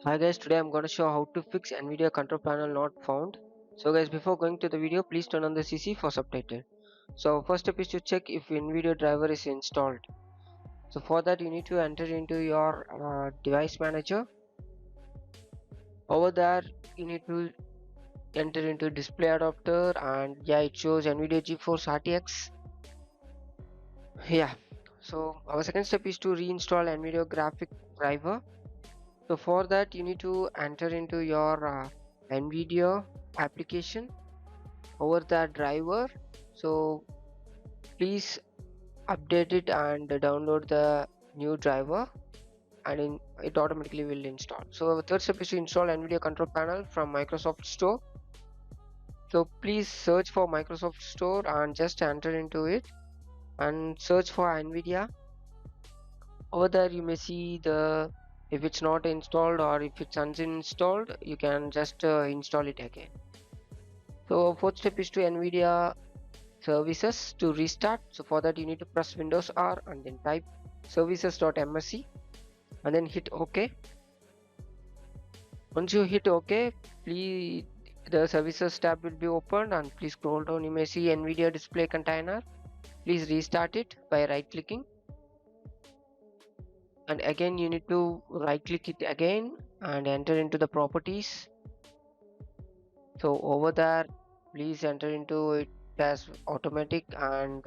Hi guys, today I'm going to show how to fix NVIDIA control panel not found. So guys, before going to the video, please turn on the CC for subtitle. So first step is to check if NVIDIA driver is installed. So for that you need to enter into your device manager. Over there you need to enter into display adapter, and yeah, it shows NVIDIA GeForce RTX. Yeah. So our second step is to reinstall NVIDIA graphic driver. So for that you need to enter into your NVIDIA application over that driver. So please update it and download the new driver, and it automatically will install. So our third step is to install NVIDIA control panel from Microsoft Store. So please search for Microsoft Store and just enter into it and search for NVIDIA. Over there you may see the, if it's not installed or if it's uninstalled, you can just install it again. So fourth step is to NVIDIA services to restart. So for that you need to press Windows R and then type services.msc and then hit OK. Once you hit OK, please the services tab will be opened, and please scroll down, you may see NVIDIA display container. Please restart it by right clicking, and again you need to right click it again and enter into the properties. So over there please enter into it as automatic, and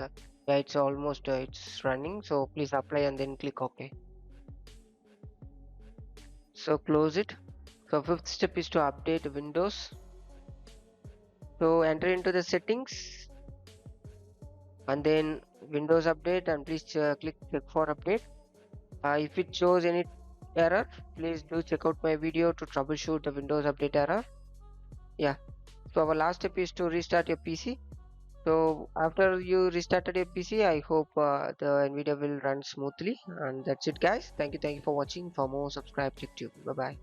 yeah, it's almost it's running, so please apply and then click OK. So close it. So fifth step is to update Windows. So enter into the settings and then Windows update, and please click check for update. If it shows any error, please do check out my video to troubleshoot the Windows update error. Yeah. So our last step is to restart your PC. So after you restarted your PC, I hope the NVIDIA will run smoothly. And that's it guys. Thank you for watching. For more, subscribe, click tube. Bye bye.